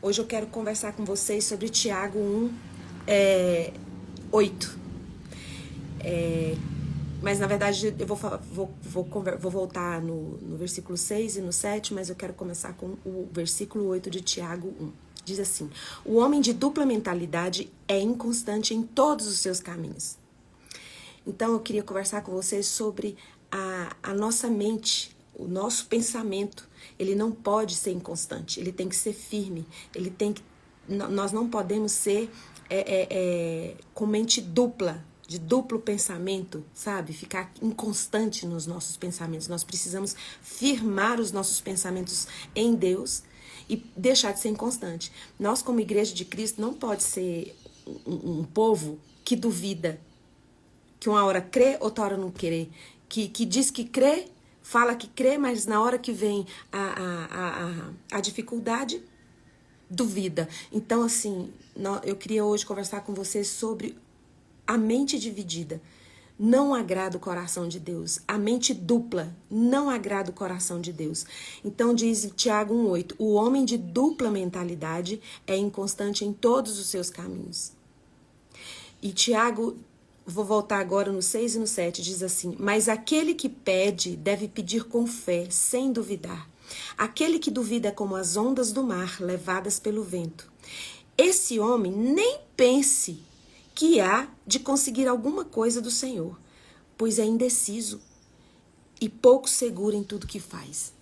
Hoje eu quero conversar com vocês sobre Tiago 1, 8. Mas na verdade eu vou voltar no versículo 6 e no 7, mas eu quero começar com o versículo 8 de Tiago 1. Diz assim: o homem de dupla mentalidade é inconstante em todos os seus caminhos. Então eu queria conversar com vocês sobre a nossa mente, o nosso pensamento. Ele não pode ser inconstante, ele tem que ser firme, nós não podemos ser com mente dupla, de duplo pensamento, sabe? Ficar inconstante nos nossos pensamentos. Nós precisamos firmar os nossos pensamentos em Deus e deixar de ser inconstante. Nós, como igreja de Cristo, não pode ser um povo que duvida, que uma hora crê, outra hora não crê, que diz que crê, fala que crê, mas na hora que vem a dificuldade, duvida. Então, assim, eu queria hoje conversar com vocês sobre a mente dividida. Não agrada o coração de Deus. A mente dupla não agrada o coração de Deus. Então diz Tiago 1,8: o homem de dupla mentalidade é inconstante em todos os seus caminhos. E Tiago, vou voltar agora no 6 e no 7, diz assim: mas aquele que pede deve pedir com fé, sem duvidar. Aquele que duvida é como as ondas do mar, levadas pelo vento. Esse homem nem pense que há de conseguir alguma coisa do Senhor, pois é indeciso e pouco seguro em tudo que faz.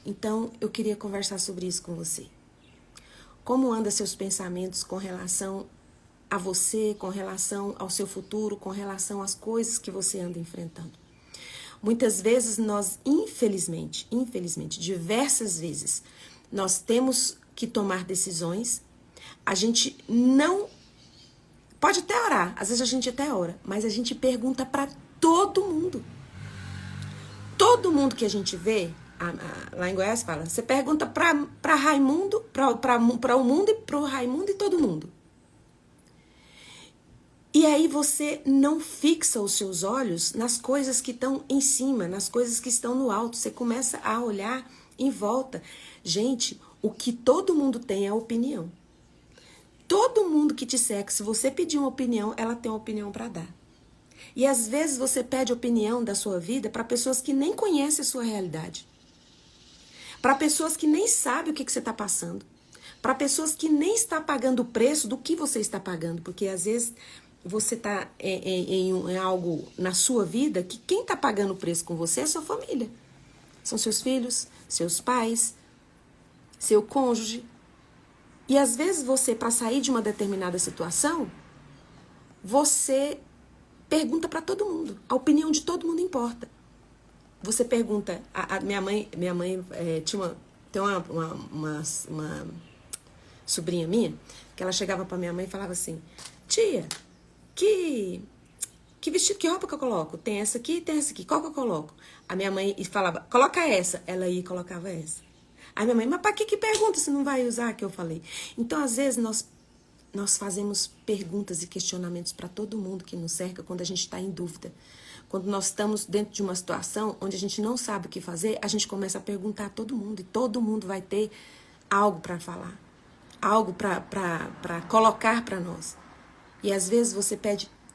Então, eu queria conversar sobre isso com você. Como andam seus pensamentos com relação a você, com relação ao seu futuro, com relação às coisas que você anda enfrentando? Muitas vezes nós, infelizmente, diversas vezes, nós temos que tomar decisões. A gente não pode até orar, às vezes a gente até ora, mas a gente pergunta para todo mundo. Todo mundo que a gente vê, lá em Goiás fala, você pergunta para Raimundo, para o mundo e para o Raimundo e todo mundo. E aí você não fixa os seus olhos nas coisas que estão em cima, nas coisas que estão no alto. Você começa a olhar em volta. Gente, o que todo mundo tem é opinião. Todo mundo que te segue, se você pedir uma opinião, ela tem uma opinião para dar. E às vezes você pede opinião da sua vida para pessoas que nem conhecem a sua realidade. Para pessoas que nem sabem o que você está passando. Para pessoas que nem estão pagando o preço do que você está pagando. Porque às vezes você está em algo na sua vida que quem está pagando o preço com você é a sua família. São seus filhos, seus pais, seu cônjuge. E às vezes você, para sair de uma determinada situação, você pergunta para todo mundo. A opinião de todo mundo importa. Você pergunta... Minha mãe tem uma sobrinha minha, que ela chegava para minha mãe e falava assim: tia, que vestido, que roupa que eu coloco? Tem essa aqui, qual que eu coloco? A minha mãe falava: coloca essa. Ela ia e colocava essa. Aí minha mãe: mas pra que pergunta se não vai usar, que eu falei? Então, às vezes, nós fazemos perguntas e questionamentos para todo mundo que nos cerca quando a gente está em dúvida. Quando nós estamos dentro de uma situação onde a gente não sabe o que fazer, a gente começa a perguntar a todo mundo. E todo mundo vai ter algo para falar. Algo para colocar para nós. E às vezes você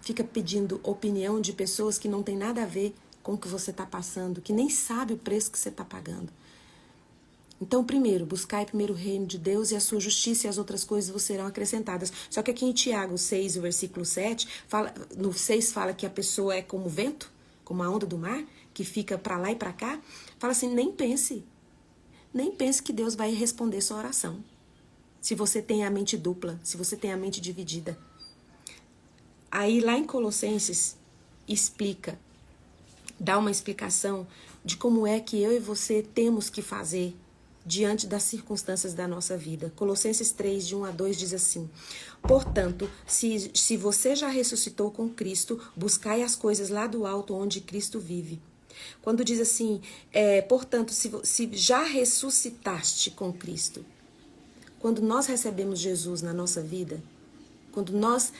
fica pedindo opinião de pessoas que não tem nada a ver com o que você está passando, que nem sabe o preço que você está pagando. Então, primeiro, buscai primeiro o reino de Deus e a sua justiça, e as outras coisas vos serão acrescentadas. Só que aqui em Tiago 6, o versículo 7, no 6 fala que a pessoa é como o vento, como a onda do mar, que fica para lá e para cá. Fala assim: nem pense que Deus vai responder sua oração. Se você tem a mente dupla, se você tem a mente dividida. Aí lá em Colossenses dá uma explicação de como é que eu e você temos que fazer diante das circunstâncias da nossa vida. Colossenses 3, de 1 a 2 diz assim: portanto, se você já ressuscitou com Cristo, buscai as coisas lá do alto onde Cristo vive. Quando diz assim, portanto, se já ressuscitaste com Cristo, quando nós recebemos Jesus na nossa vida, quando nós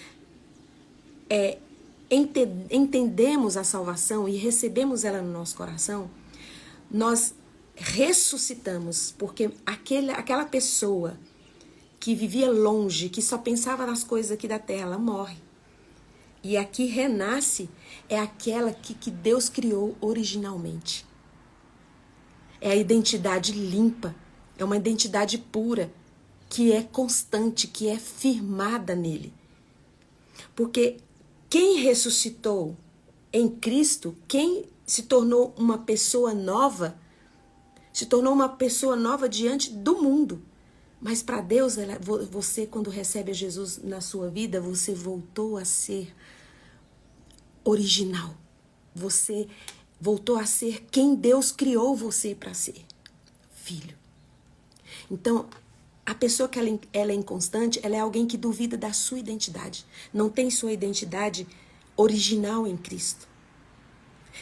entendemos a salvação e recebemos ela no nosso coração, nós ressuscitamos, porque aquela pessoa que vivia longe, que só pensava nas coisas aqui da terra, ela morre. E aqui renasce é aquela que Deus criou originalmente. É a identidade limpa, é uma identidade pura, que é constante, que é firmada nele. Porque quem ressuscitou em Cristo, quem se tornou uma pessoa nova, se tornou uma pessoa nova diante do mundo. Mas para Deus, você quando recebe a Jesus na sua vida, você voltou a ser original. Você voltou a ser quem Deus criou você para ser. Filho. Então, a pessoa que ela é inconstante, ela é alguém que duvida da sua identidade. Não tem sua identidade original em Cristo.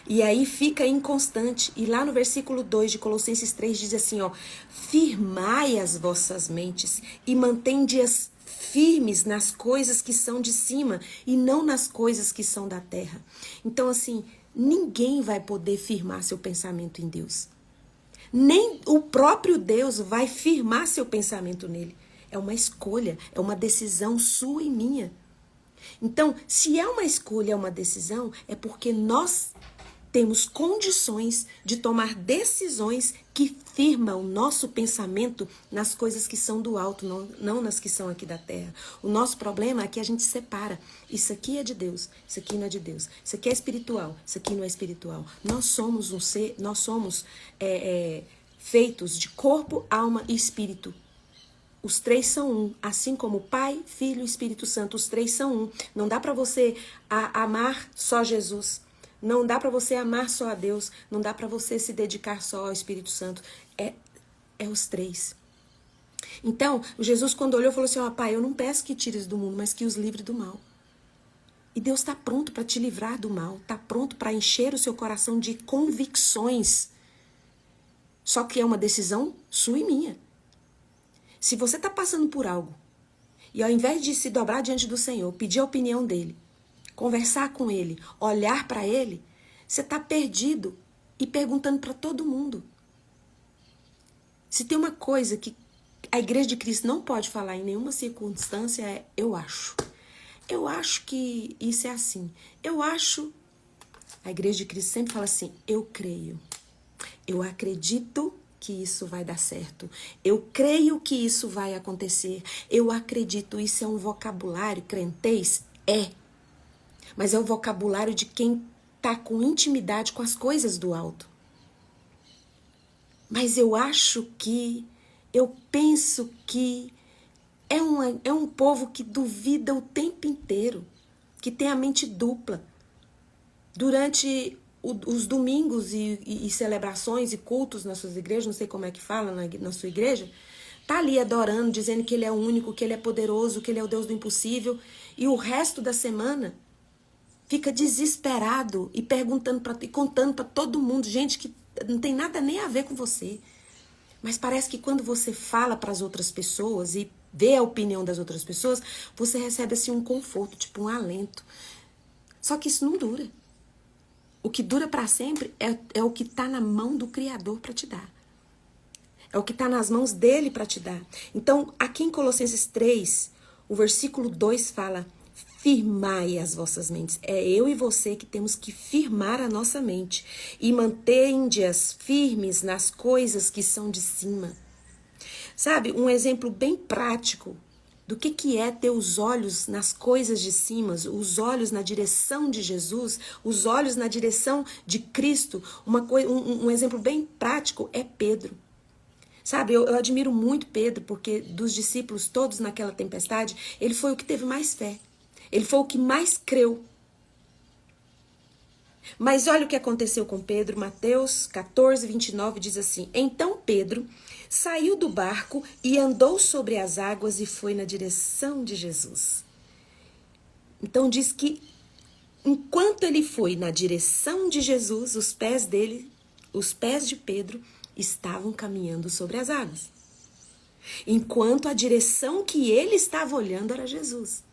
E aí fica inconstante. E lá no versículo 2 de Colossenses 3 diz assim, ó: firmai as vossas mentes e mantende-as firmes nas coisas que são de cima e não nas coisas que são da terra. Então, assim, ninguém vai poder firmar seu pensamento em Deus. Nem o próprio Deus vai firmar seu pensamento nele. É uma escolha, é uma decisão sua e minha. Então, se é uma escolha, é uma decisão, é porque nós temos condições de tomar decisões que firmam o nosso pensamento nas coisas que são do alto, não nas que são aqui da terra. O nosso problema é que a gente separa. Isso aqui é de Deus, isso aqui não é de Deus. Isso aqui é espiritual, isso aqui não é espiritual. Nós somos um ser, nós somos feitos de corpo, alma e espírito. Os três são um, assim como Pai, Filho e Espírito Santo, os três são um. Não dá para você amar só Jesus. Não dá para você amar só a Deus, não dá para você se dedicar só ao Espírito Santo. É os três. Então, Jesus quando olhou falou assim, ó, Pai, eu não peço que tires do mundo, mas que os livre do mal. E Deus está pronto para te livrar do mal, está pronto para encher o seu coração de convicções. Só que é uma decisão sua e minha. Se você está passando por algo, e ao invés de se dobrar diante do Senhor, pedir a opinião dele, conversar com ele, olhar para ele, você está perdido e perguntando para todo mundo. Se tem uma coisa que a Igreja de Cristo não pode falar em nenhuma circunstância é eu acho. Eu acho que isso é assim. Eu acho. A Igreja de Cristo sempre fala assim, eu creio. Eu acredito que isso vai dar certo. Eu creio que isso vai acontecer. Eu acredito. Isso é um vocabulário crentez? É. Mas é o vocabulário de quem está com intimidade com as coisas do alto. Mas eu penso que é um povo que duvida o tempo inteiro, que tem a mente dupla. Durante os domingos e celebrações e cultos nas suas igrejas, não sei como é que fala na sua igreja, tá ali adorando, dizendo que ele é único, que ele é poderoso, que ele é o Deus do impossível, e o resto da semana fica desesperado e perguntando e contando para todo mundo, gente que não tem nada nem a ver com você. Mas parece que quando você fala para as outras pessoas e vê a opinião das outras pessoas, você recebe assim um conforto, tipo um alento. Só que isso não dura. O que dura para sempre é o que está na mão do Criador para te dar. É o que está nas mãos dele para te dar. Então, aqui em Colossenses 3, o versículo 2 fala: firmai as vossas mentes. É eu e você que temos que firmar a nossa mente e mantende-as firmes nas coisas que são de cima. Sabe, um exemplo bem prático do que é ter os olhos nas coisas de cima, os olhos na direção de Jesus, os olhos na direção de Cristo. Um exemplo bem prático é Pedro. Sabe, eu admiro muito Pedro, porque dos discípulos todos naquela tempestade, ele foi o que teve mais fé. Ele foi o que mais creu. Mas olha o que aconteceu com Pedro. Mateus 14, 29 diz assim: então Pedro saiu do barco e andou sobre as águas e foi na direção de Jesus. Então diz que enquanto ele foi na direção de Jesus, os pés de Pedro estavam caminhando sobre as águas. Enquanto a direção que ele estava olhando era Jesus.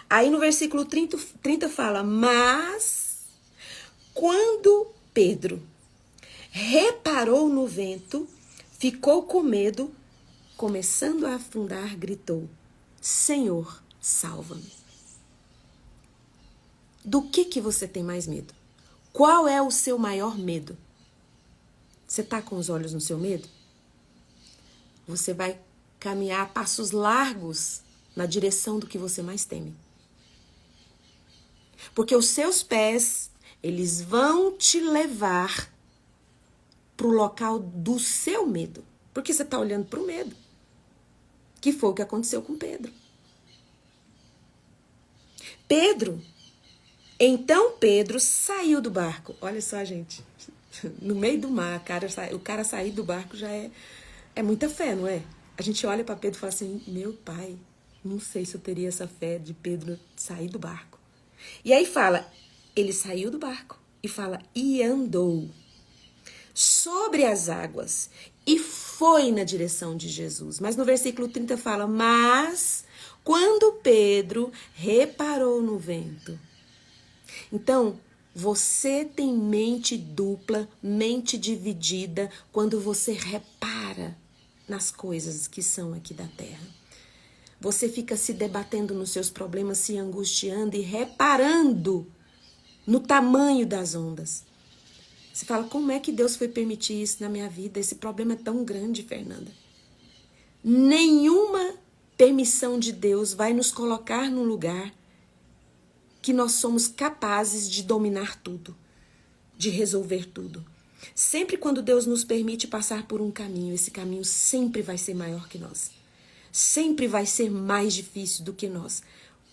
Aí no versículo 30 fala: mas quando Pedro reparou no vento, ficou com medo, começando a afundar, gritou: Senhor, salva-me. Do que você tem mais medo? Qual é o seu maior medo? Você está com os olhos no seu medo? Você vai caminhar a passos largos na direção do que você mais teme. Porque os seus pés, eles vão te levar para o local do seu medo. Porque você está olhando para o medo. Que foi o que aconteceu com Pedro. Então Pedro saiu do barco. Olha só, gente. No meio do mar, o cara sair do barco já é muita fé, não é? A gente olha para Pedro e fala assim: meu pai, não sei se eu teria essa fé de Pedro sair do barco. E aí fala, ele saiu do barco. E fala, e andou sobre as águas. E foi na direção de Jesus. Mas no versículo 30 fala, mas quando Pedro reparou no vento. Então, você tem mente dupla, mente dividida, quando você repara nas coisas que são aqui da terra. Você fica se debatendo nos seus problemas, se angustiando e reparando no tamanho das ondas. Você fala, como é que Deus foi permitir isso na minha vida? Esse problema é tão grande, Fernanda. Nenhuma permissão de Deus vai nos colocar num lugar que nós somos capazes de dominar tudo, de resolver tudo. Sempre quando Deus nos permite passar por um caminho, esse caminho sempre vai ser maior que nós. Sempre vai ser mais difícil do que nós.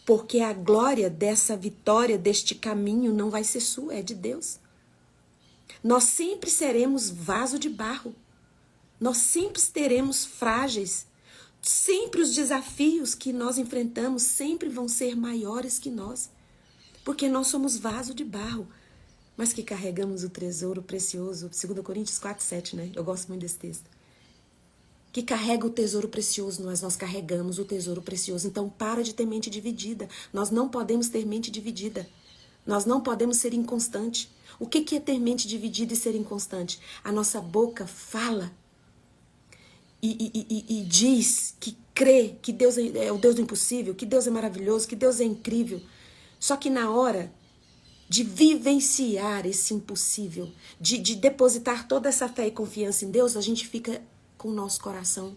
Porque a glória dessa vitória, deste caminho, não vai ser sua, é de Deus. Nós sempre seremos vaso de barro. Nós sempre teremos frágeis. Sempre os desafios que nós enfrentamos sempre vão ser maiores que nós. Porque nós somos vaso de barro, mas que carregamos o tesouro precioso. 2 Coríntios 4:7, né? Eu gosto muito desse texto. Que carrega o tesouro precioso, nós carregamos o tesouro precioso. Então, para de ter mente dividida. Nós não podemos ter mente dividida. Nós não podemos ser inconstantes. O que é ter mente dividida e ser inconstante? A nossa boca fala e diz que crê que Deus é o Deus do impossível, que Deus é maravilhoso, que Deus é incrível. Só que na hora de vivenciar esse impossível, de depositar toda essa fé e confiança em Deus, a gente fica com o nosso coração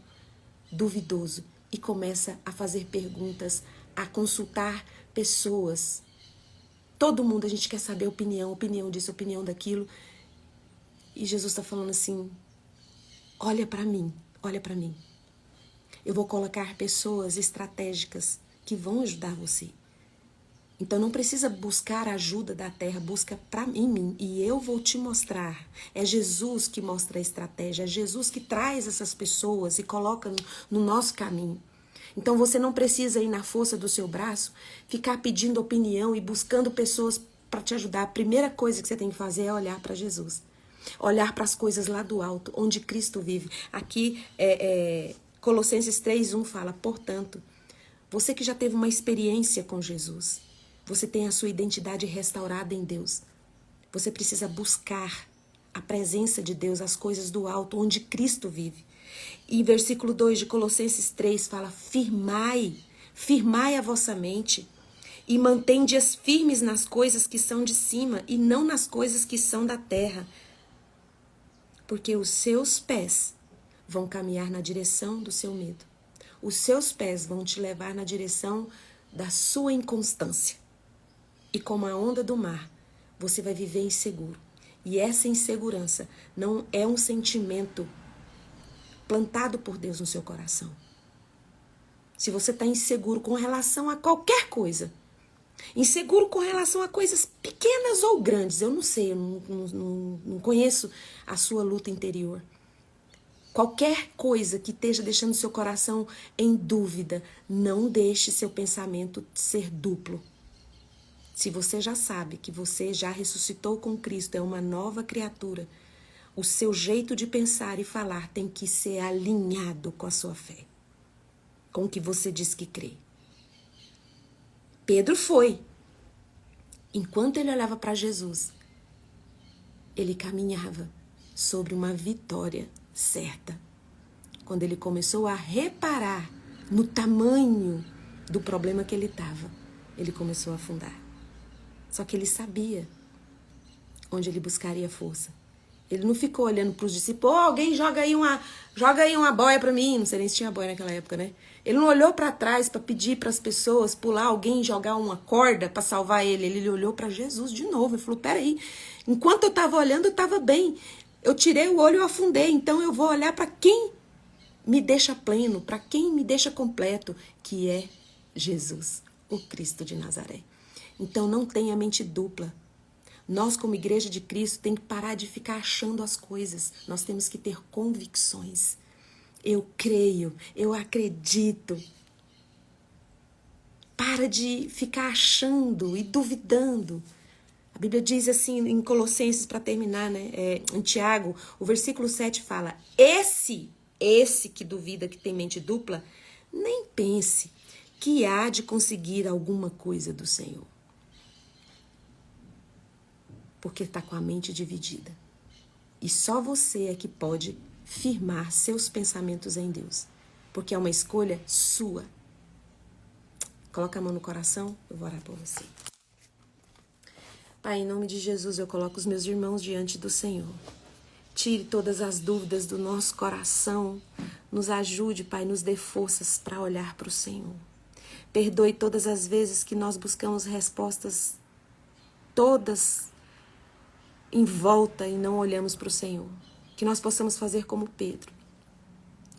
duvidoso e começa a fazer perguntas, a consultar pessoas. Todo mundo, a gente quer saber opinião disso, opinião daquilo. E Jesus está falando assim, olha para mim. Eu vou colocar pessoas estratégicas que vão ajudar você. Então não precisa buscar a ajuda da terra, busca em mim e eu vou te mostrar. É Jesus que mostra a estratégia, é Jesus que traz essas pessoas e coloca no nosso caminho. Então você não precisa ir na força do seu braço, ficar pedindo opinião e buscando pessoas para te ajudar. A primeira coisa que você tem que fazer é olhar para Jesus. Olhar para as coisas lá do alto, onde Cristo vive. Aqui, Colossenses 3:1 fala, portanto, você que já teve uma experiência com Jesus, você tem a sua identidade restaurada em Deus. Você precisa buscar a presença de Deus, as coisas do alto, onde Cristo vive. E versículo 2 de Colossenses 3 fala, firmai a vossa mente e mantende-as firmes nas coisas que são de cima e não nas coisas que são da terra. Porque os seus pés vão caminhar na direção do seu medo. Os seus pés vão te levar na direção da sua inconstância. E como a onda do mar, você vai viver inseguro. E essa insegurança não é um sentimento plantado por Deus no seu coração. Se você está inseguro com relação a qualquer coisa, inseguro com relação a coisas pequenas ou grandes, eu não sei, eu não conheço a sua luta interior. Qualquer coisa que esteja deixando seu coração em dúvida, não deixe seu pensamento ser duplo. Se você já sabe que você já ressuscitou com Cristo, é uma nova criatura, o seu jeito de pensar e falar tem que ser alinhado com a sua fé, com o que você diz que crê. Pedro foi. Enquanto ele olhava para Jesus, ele caminhava sobre uma vitória certa. quando ele começou a reparar no tamanho do problema que ele estava, ele começou a afundar. Só que ele sabia onde ele buscaria força. Ele não ficou olhando para os discípulos, alguém joga aí uma boia para mim. Não sei nem se tinha boia naquela época, né? Ele não olhou para trás para pedir para as pessoas pular alguém, jogar uma corda para salvar ele. Ele olhou para Jesus de novo e falou, peraí, enquanto eu estava olhando, eu estava bem. Eu tirei o olho e eu afundei, então eu vou olhar para quem me deixa pleno, para quem me deixa completo, que é Jesus, o Cristo de Nazaré. Então não tenha mente dupla. Nós, como igreja de Cristo, tem que parar de ficar achando as coisas. Nós temos que ter convicções. Eu creio, eu acredito. Para de ficar achando e duvidando. A Bíblia diz assim em Colossenses, para terminar, né? Em Tiago, o versículo 7 fala, esse que duvida, que tem mente dupla, nem pense que há de conseguir alguma coisa do Senhor. Porque está com a mente dividida. E só você é que pode firmar seus pensamentos em Deus. Porque é uma escolha sua. Coloca a mão no coração, eu vou orar por você. Pai, em nome de Jesus, eu coloco os meus irmãos diante do Senhor. Tire todas as dúvidas do nosso coração. Nos ajude, Pai, nos dê forças para olhar para o Senhor. Perdoe todas as vezes que nós buscamos respostas todas em volta e não olhamos para o Senhor. Que nós possamos fazer como Pedro.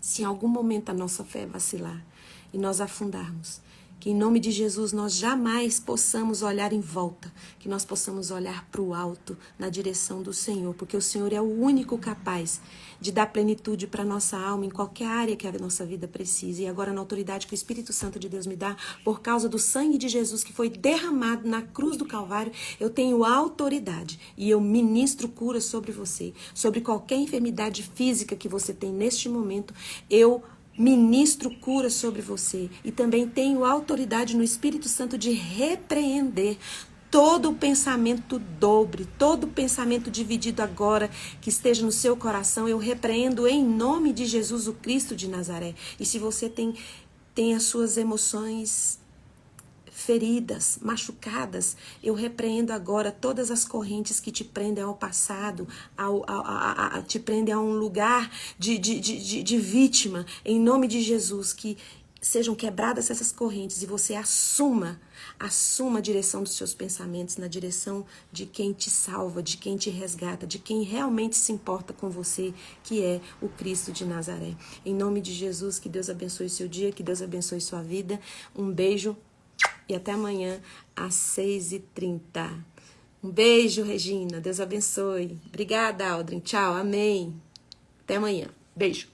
Se em algum momento a nossa fé vacilar e nós afundarmos, que em nome de Jesus nós jamais possamos olhar em volta, que nós possamos olhar para o alto, na direção do Senhor, porque o Senhor é o único capaz de dar plenitude para a nossa alma em qualquer área que a nossa vida precise. E agora, na autoridade que o Espírito Santo de Deus me dá, por causa do sangue de Jesus que foi derramado na cruz do Calvário, eu tenho autoridade e eu ministro cura sobre você, sobre qualquer enfermidade física que você tem neste momento. Eu ministro cura sobre você e também tenho autoridade no Espírito Santo de repreender todo o pensamento dobre, todo o pensamento dividido agora que esteja no seu coração. Eu repreendo em nome de Jesus, o Cristo de Nazaré. E se você tem as suas emoções feridas, machucadas, eu repreendo agora todas as correntes que te prendem ao passado, te prendem a um lugar de vítima, em nome de Jesus, que sejam quebradas essas correntes e você assuma a direção dos seus pensamentos na direção de quem te salva, de quem te resgata, de quem realmente se importa com você, que é o Cristo de Nazaré. Em nome de Jesus, que Deus abençoe seu dia, que Deus abençoe sua vida. Um beijo. E até amanhã, às 6h30. Um beijo, Regina. Deus abençoe. Obrigada, Aldrin. Tchau. Amém. Até amanhã. Beijo.